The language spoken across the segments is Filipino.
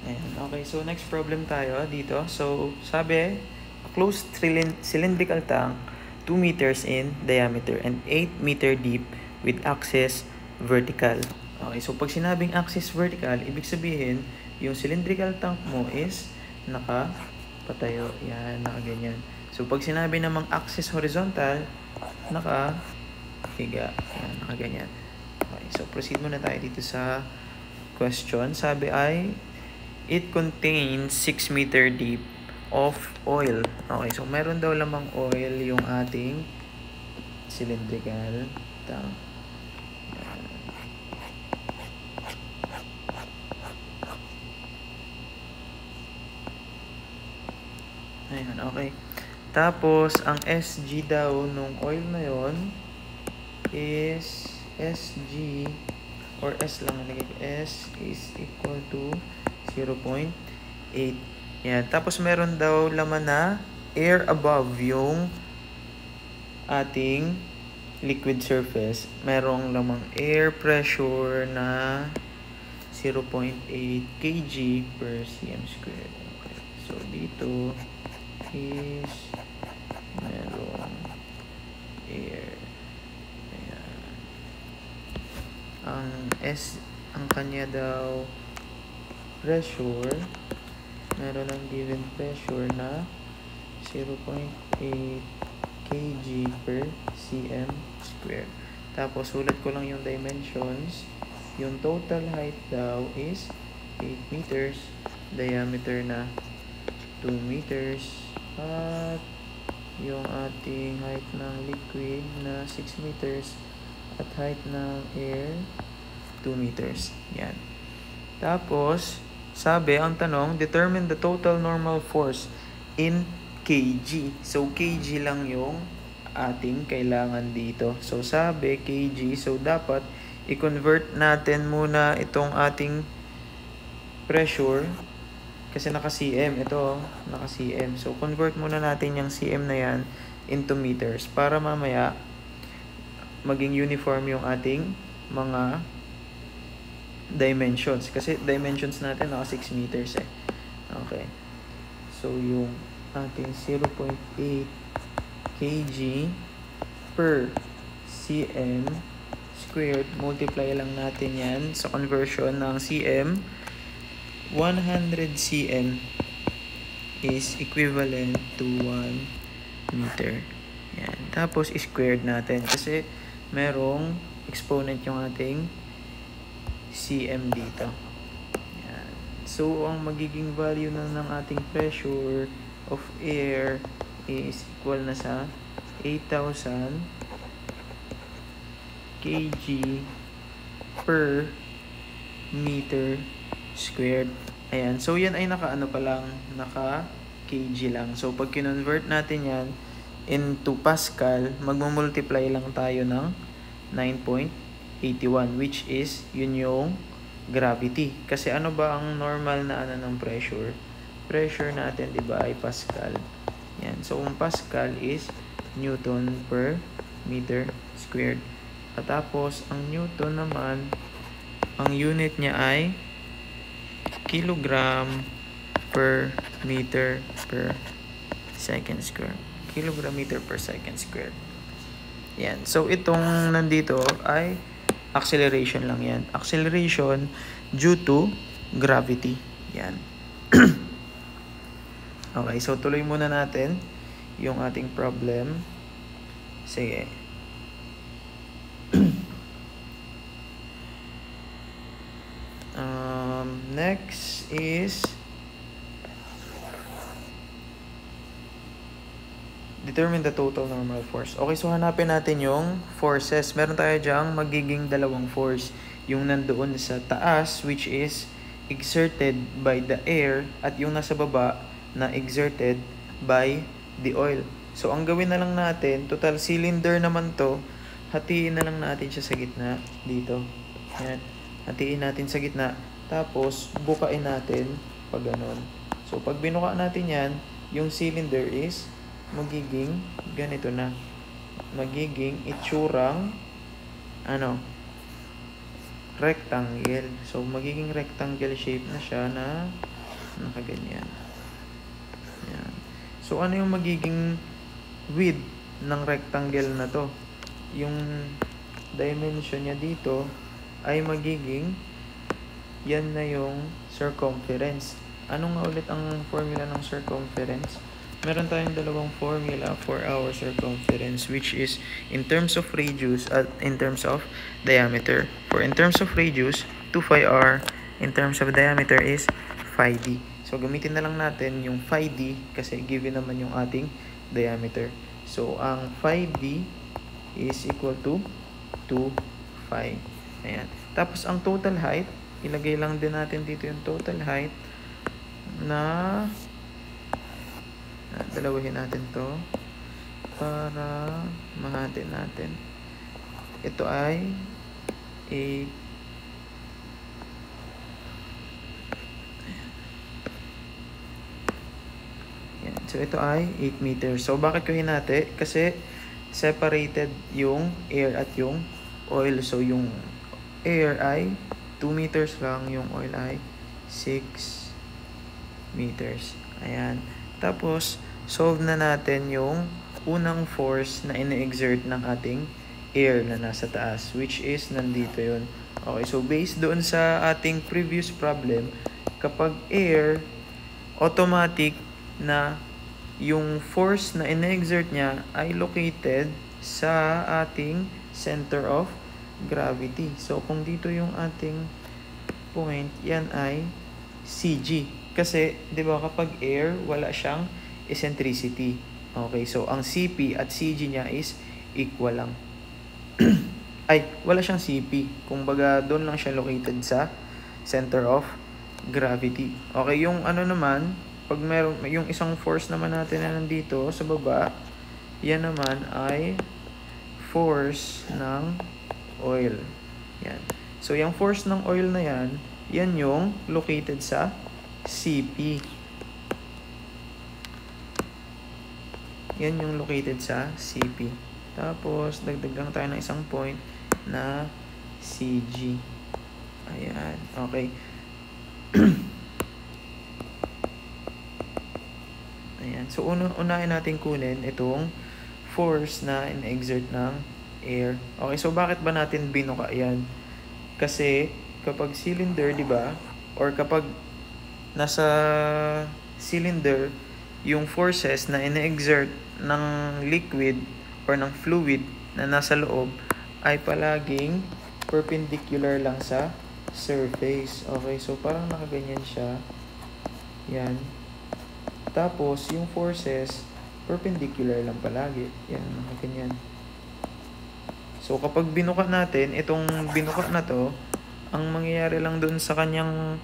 Ayan. Okay, so next problem tayo dito. So, sabi, a closed cylindrical tank, 2 meters in diameter and 8 meter deep with axis vertical. Okay, so pag sinabing axis vertical, ibig sabihin, yung cylindrical tank mo is nakapatayo. Yan, nakaganyan. So, pag sinabi namang axis horizontal, nakahiga. Yan, nakaganyan. Okay, so proceed muna tayo dito sa question. Sabi ay, it contains 6 meter deep of oil. Okay, so meron daw lamang oil yung ating cylindrical tank. Ayan, okay. Tapos, ang SG daw nung oil na yon is SG or S lang nalagay ko. S is equal to 0.8. Yan. Tapos meron daw laman na air above yung ating liquid surface. Merong lamang air pressure na 0.8 kg per cm squared. Okay. So, dito is merong air. Ayan. Ang kanya daw pressure, meron ng given pressure na 0.8 kg per cm squared. Tapos, sulat ko lang yung dimensions. Yung total height daw is 8 meters, diameter na 2 meters, at yung ating height ng liquid na 6 meters, at height ng air 2 meters. Yan. Tapos, sabi, ang tanong, determine the total normal force in kg. So, kg lang yung ating kailangan dito. So, sabi, kg. So, dapat i-convert natin muna itong ating pressure kasi naka-cm. Ito, naka-cm. So, convert muna natin yung cm na yan into meters para mamaya maging uniform yung ating mga dimensions. Kasi dimensions natin naka 6 meters eh. Okay. So, yung ating 0.8 kg per cm squared, multiply lang natin yan sa conversion ng cm. 100 cm is equivalent to 1 meter. Yan. Tapos, squared natin kasi merong exponent yung ating cm dito. Yan. So, ang magiging value na ng ating pressure of air is equal na sa 8,000 kg per meter squared. Ayan. So, yan ay naka-ano pa lang, naka-kg lang. So, pag kinonvert natin yan into Pascal, magmumultiply lang tayo ng 9.81, which is, yun yung gravity. Kasi ano ba ang normal na ano ng pressure? Pressure natin, di ba, ay Pascal. Yan. So, ang Pascal is Newton per meter squared. At tapos, ang Newton naman, ang unit niya ay kilogram per meter per second square. Kilogram meter per second square. Yan. So, itong nandito ay acceleration lang yan. Acceleration due to gravity. Yan. Okay, so tuloy muna natin yung ating problem. Sige. Next is determine the total normal force. Okay, so hanapin natin yung forces. Meron tayo dyang magiging dalawang force. Yung nandoon sa taas, which is exerted by the air, at yung nasa baba na exerted by the oil. So, ang gawin na lang natin, total cylinder naman to, hatiin na lang natin siya sa gitna dito. Yan. Hatiin natin sa gitna. Tapos, bukain natin pag ganon. So, pag binuka natin yan, yung cylinder is magiging ganito na. Magiging itsurang rectangle. So, magiging rectangle shape na siya na nakaganyan. Yan. So, ano yung magiging width ng rectangle na to? Yung dimension niya dito ay magiging, yan na yung circumference. Ano nga ulit ang formula ng circumference? Meron tayong dalawang formula for our circumference, which is in terms of radius at in terms of diameter. For in terms of radius, 2 phi r. In terms of diameter is phi d. So, gamitin na lang natin yung phi d kasi given naman yung ating diameter. So, ang phi d is equal to 2 phi. Ayan. Tapos, ang total height, ilagay lang din natin dito yung total height na dalawahin natin to para mahati natin. Ito ay 8. Yan. So, ito ay 8 meters. So, bakit ko hinati? Kasi separated yung air at yung oil. So, yung air ay 2 meters lang. Yung oil ay 6 meters. Ayan. Tapos, solve na natin yung unang force na ine-exert ng ating air na nasa taas, which is nandito yun. Okay, so based doon sa ating previous problem, kapag air, automatic na yung force na ine-exert niya ay located sa ating center of gravity. So, kung dito yung ating point, yan ay CG. Kasi, di ba, kapag air, wala siyang eccentricity. Okay, so ang CP at CG niya is equal lang. Ay, wala siyang CP. Kumbaga, doon lang siya located sa center of gravity. Okay, yung ano naman, pag meron, yung isang force naman natin na nandito sa baba, yan naman ay force ng oil. Yan. So, yung force ng oil na yan, yan yung located sa CP. Yan yung located sa CP. Tapos, dagdag lang tayo ng isang point na CG. Ayan. Okay. Ayan. So, unahin natin kunin itong force na in-exert ng air. Okay. So, bakit ba natin binuka yan? Kasi, kapag cylinder, di ba? Or kapag nasa cylinder, yung forces na ine-exert ng liquid or ng fluid na nasa loob ay palaging perpendicular lang sa surface. Okay, so parang nakaganyan siya. Yan. Tapos, yung forces, perpendicular lang palagi. Yan, nakaganyan. So, kapag binuka natin, itong binuka na to, ang mangyayari lang dun sa kanyang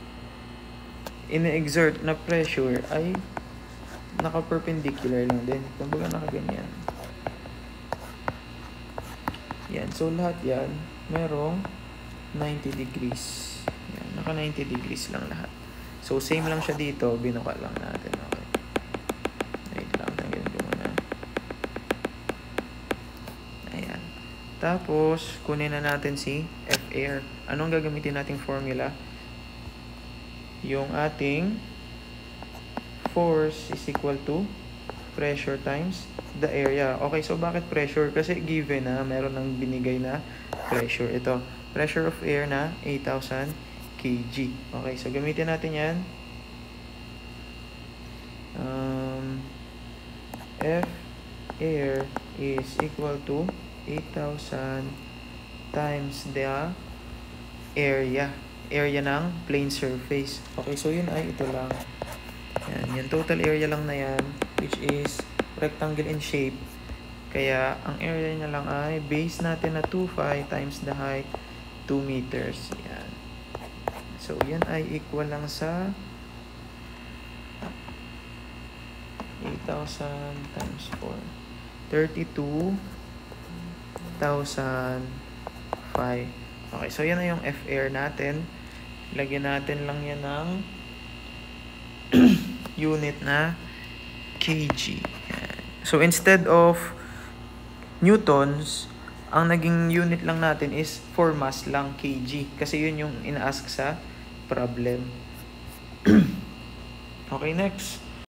ine-exert na pressure ay naka-perpendicular lang din. Kumbaga nakaganyan. Yan. So, lahat yan, merong 90 degrees. Yan. Naka 90 degrees lang lahat. So, same lang siya dito. Binuka lang natin. Okay. Wait lang. Tanggalin ko muna. Ayan. Tapos, kunin na natin si F-air. Anong gagamitin nating formula? Yung ating force is equal to pressure times the area. Okay, so bakit pressure? Kasi given na meron ng binigay na pressure. Ito, pressure of air na 8,000 kg. Okay, so gamitin natin yan. F air is equal to 8,000 times the area. Area ng plane surface. Okay, so yun ay ito lang. Yan, yung total area lang na yan, which is rectangle in shape. Kaya, ang area niya lang ay base natin na 2 phi times the height, 2 meters. Yan. So, yan ay equal lang sa 8,000 times 4. 32,000 phi. Okay, so yan na yung F-air natin. Lagyan natin lang yan ng unit na kg. So, instead of newtons, ang naging unit lang natin is for mass lang, kg. Kasi yun yung ina-ask sa problem. Okay, next.